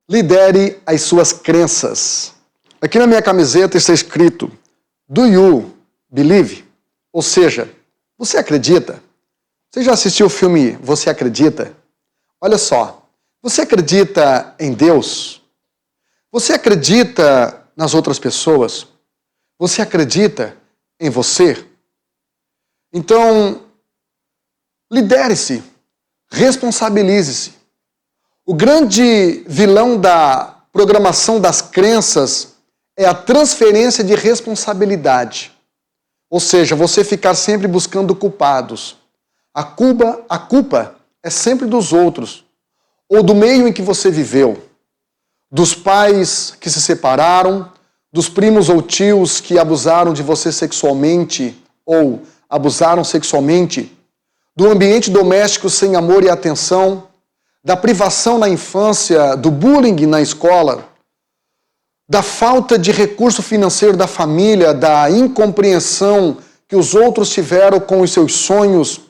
Lidere as suas crenças. Aqui na minha camiseta está escrito: Do you believe? Ou seja, você acredita? Você já assistiu o filme Você Acredita? Olha só, você acredita em Deus? Você acredita nas outras pessoas? Você acredita em você? Então, lidere-se, responsabilize-se. O grande vilão da programação das crenças é a transferência de responsabilidade. Ou seja, você ficar sempre buscando culpados. A culpa é sempre dos outros, ou do meio em que você viveu, dos pais que se separaram, dos primos ou tios que abusaram de você sexualmente ou abusaram sexualmente, do ambiente doméstico sem amor e atenção, da privação na infância, do bullying na escola, da falta de recurso financeiro da família, da incompreensão que os outros tiveram com os seus sonhos,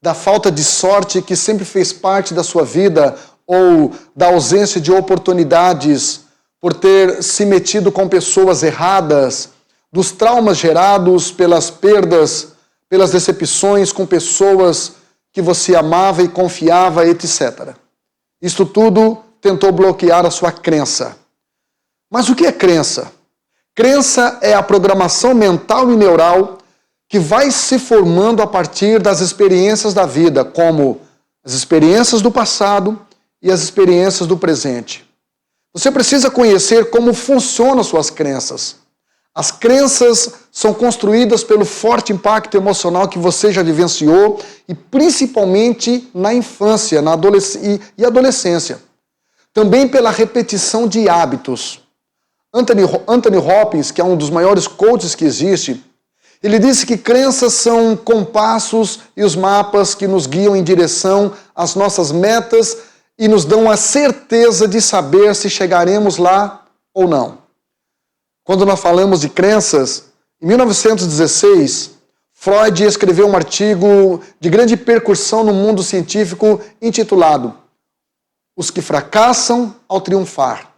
da falta de sorte que sempre fez parte da sua vida ou da ausência de oportunidades por ter se metido com pessoas erradas, dos traumas gerados pelas perdas, pelas decepções com pessoas que você amava e confiava, etc. Isto tudo tentou bloquear a sua crença. Mas o que é crença? Crença é a programação mental e neural que vai se formando a partir das experiências da vida, como as experiências do passado e as experiências do presente. Você precisa conhecer como funcionam suas crenças. As crenças são construídas pelo forte impacto emocional que você já vivenciou e principalmente na infância e adolescência. Também pela repetição de hábitos. Anthony Robbins, que é um dos maiores coaches que existe, ele disse que crenças são compassos e os mapas que nos guiam em direção às nossas metas e nos dão a certeza de saber se chegaremos lá ou não. Quando nós falamos de crenças, em 1916, Freud escreveu um artigo de grande repercussão no mundo científico intitulado Os que fracassam ao triunfar.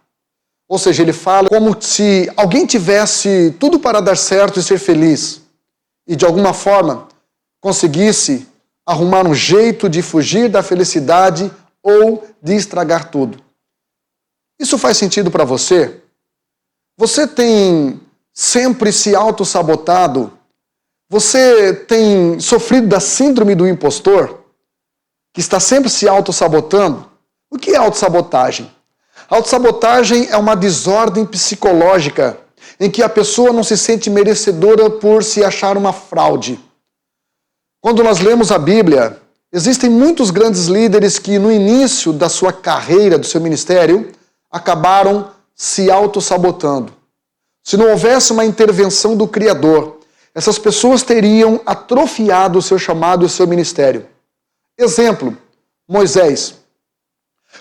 Ou seja, ele fala como se alguém tivesse tudo para dar certo e ser feliz e de alguma forma conseguisse arrumar um jeito de fugir da felicidade ou de estragar tudo. Isso faz sentido para você? Você tem sempre se auto-sabotado? Você tem sofrido da síndrome do impostor? Que está sempre se auto-sabotando? O que é autossabotagem? Autossabotagem é uma desordem psicológica em que a pessoa não se sente merecedora por se achar uma fraude. Quando nós lemos a Bíblia, existem muitos grandes líderes que no início da sua carreira, do seu ministério, acabaram se autossabotando. Se não houvesse uma intervenção do Criador, essas pessoas teriam atrofiado o seu chamado e o seu ministério. Exemplo, Moisés.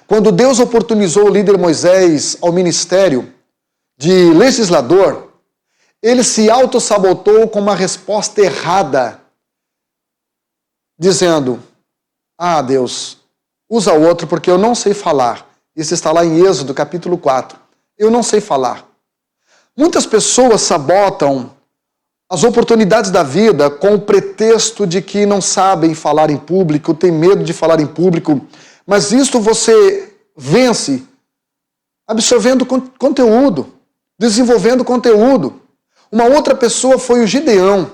Quando Deus oportunizou o líder Moisés ao ministério de legislador, ele se autossabotou com uma resposta errada, dizendo: Ah, Deus, usa outro porque eu não sei falar. Isso está lá em Êxodo, capítulo 4. Eu não sei falar. Muitas pessoas sabotam as oportunidades da vida com o pretexto de que não sabem falar em público, têm medo de falar em público, mas isto você vence absorvendo conteúdo, desenvolvendo conteúdo. Uma outra pessoa foi o Gideão.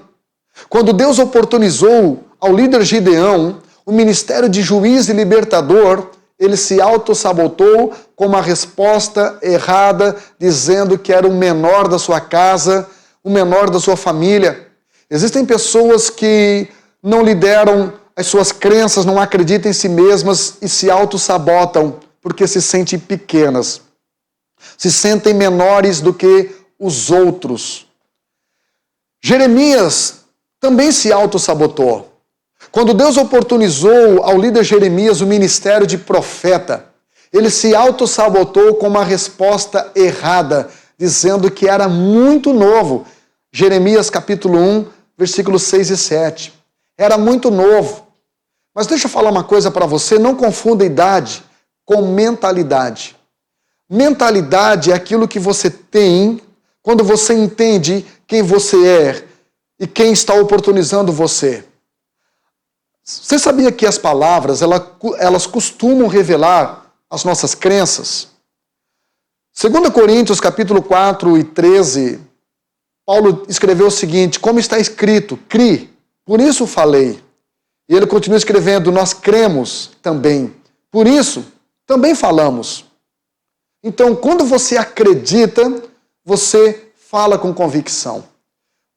Quando Deus oportunizou ao líder Gideão o ministério de juiz e libertador, ele se autossabotou com uma resposta errada, dizendo que era o menor da sua casa, o menor da sua família. Existem pessoas que não lideram as suas crenças, não acreditam em si mesmas e se autossabotam porque se sentem pequenas. Se sentem menores do que os outros. Jeremias também se autossabotou. Quando Deus oportunizou ao líder Jeremias o ministério de profeta, ele se autossabotou com uma resposta errada, dizendo que era muito novo. Jeremias capítulo 1, versículos 6 e 7. Era muito novo. Mas deixa eu falar uma coisa para você, não confunda idade com mentalidade. Mentalidade é aquilo que você tem quando você entende quem você é e quem está oportunizando você. Você sabia que as palavras, elas costumam revelar as nossas crenças? 2 Coríntios, capítulo 4 e 13, Paulo escreveu o seguinte: como está escrito, cri, por isso falei. E ele continua escrevendo, nós cremos também, por isso também falamos. Então, quando você acredita, você fala com convicção.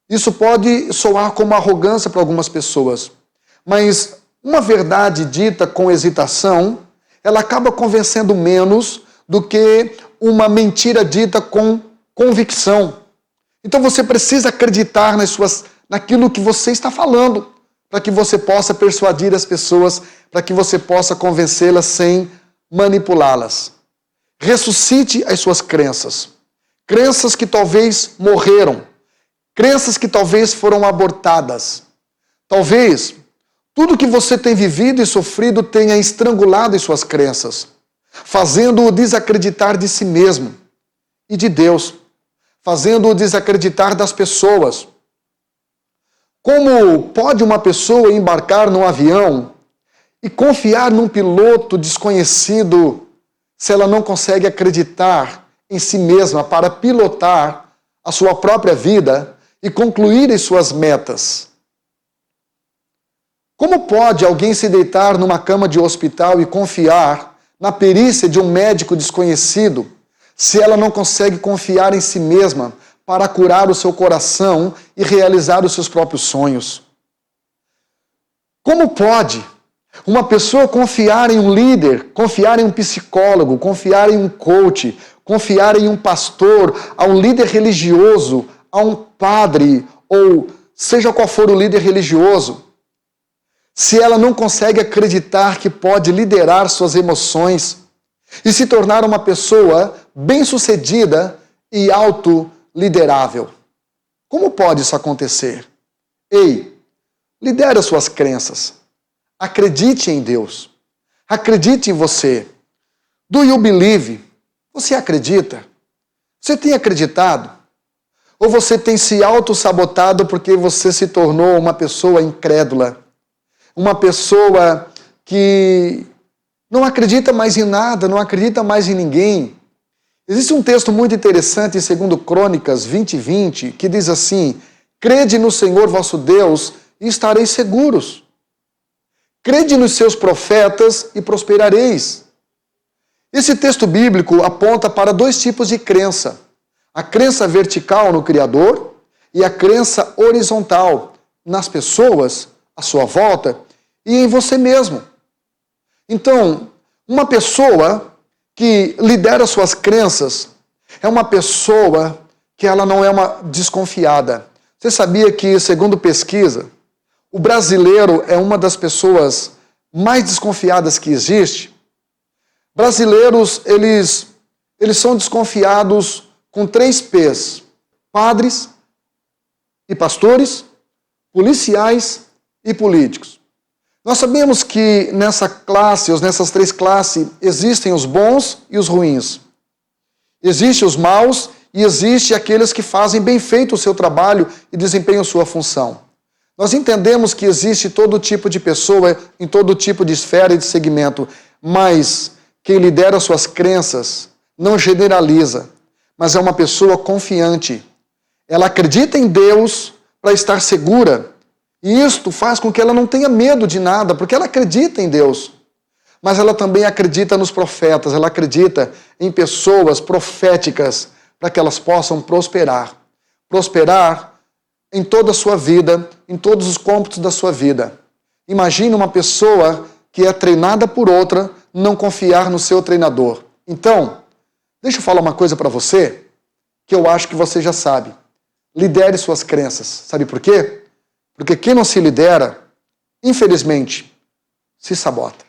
Isso pode soar como arrogância para algumas pessoas, mas uma verdade dita com hesitação, ela acaba convencendo menos do que uma mentira dita com convicção. Então você precisa acreditar naquilo que você está falando, para que você possa persuadir as pessoas, para que você possa convencê-las sem manipulá-las. Ressuscite as suas crenças. Crenças que talvez morreram. Crenças que talvez foram abortadas. Talvez tudo que você tem vivido e sofrido tenha estrangulado as suas crenças, fazendo-o desacreditar de si mesmo e de Deus, fazendo-o desacreditar das pessoas. Como pode uma pessoa embarcar num avião e confiar num piloto desconhecido se ela não consegue acreditar em si mesma para pilotar a sua própria vida e concluir as suas metas? Como pode alguém se deitar numa cama de hospital e confiar na perícia de um médico desconhecido se ela não consegue confiar em si mesma para curar o seu coração e realizar os seus próprios sonhos? Como pode uma pessoa confiar em um líder, confiar em um psicólogo, confiar em um coach, confiar em um pastor, a um líder religioso, a um padre, ou seja qual for o líder religioso, se ela não consegue acreditar que pode liderar suas emoções e se tornar uma pessoa bem-sucedida e autoliderável? Como pode isso acontecer? Ei, lidere as suas crenças. Acredite em Deus. Acredite em você. Do you believe? Você acredita? Você tem acreditado? Ou você tem se auto-sabotado porque você se tornou uma pessoa incrédula? Uma pessoa que não acredita mais em nada, não acredita mais em ninguém. Existe um texto muito interessante em 2 Crônicas 20:20, que diz assim: crede no Senhor vosso Deus e estareis seguros. Crede nos seus profetas e prosperareis. Esse texto bíblico aponta para dois tipos de crença: a crença vertical no Criador e a crença horizontal nas pessoas à sua volta e em você mesmo. Então, uma pessoa que lidera suas crenças é uma pessoa que ela não é uma desconfiada. Você sabia que, segundo pesquisa, o brasileiro é uma das pessoas mais desconfiadas que existe? Brasileiros, eles são desconfiados com 3 P's: padres e pastores, policiais e políticos. Nós sabemos que nessa classe, ou nessas 3 classes, existem os bons e os ruins. Existem os maus e existem aqueles que fazem bem feito o seu trabalho e desempenham sua função. Nós entendemos que existe todo tipo de pessoa, em todo tipo de esfera e de segmento, mas quem lidera suas crenças não generaliza, mas é uma pessoa confiante. Ela acredita em Deus para estar segura. E isto faz com que ela não tenha medo de nada, porque ela acredita em Deus. Mas ela também acredita nos profetas, ela acredita em pessoas proféticas para que elas possam prosperar. Prosperar em toda a sua vida, em todos os cômputos da sua vida. Imagine uma pessoa que é treinada por outra não confiar no seu treinador. Então, deixa eu falar uma coisa para você, que eu acho que você já sabe. Lidere suas crenças. Sabe por quê? Porque quem não se lidera, infelizmente, se sabota.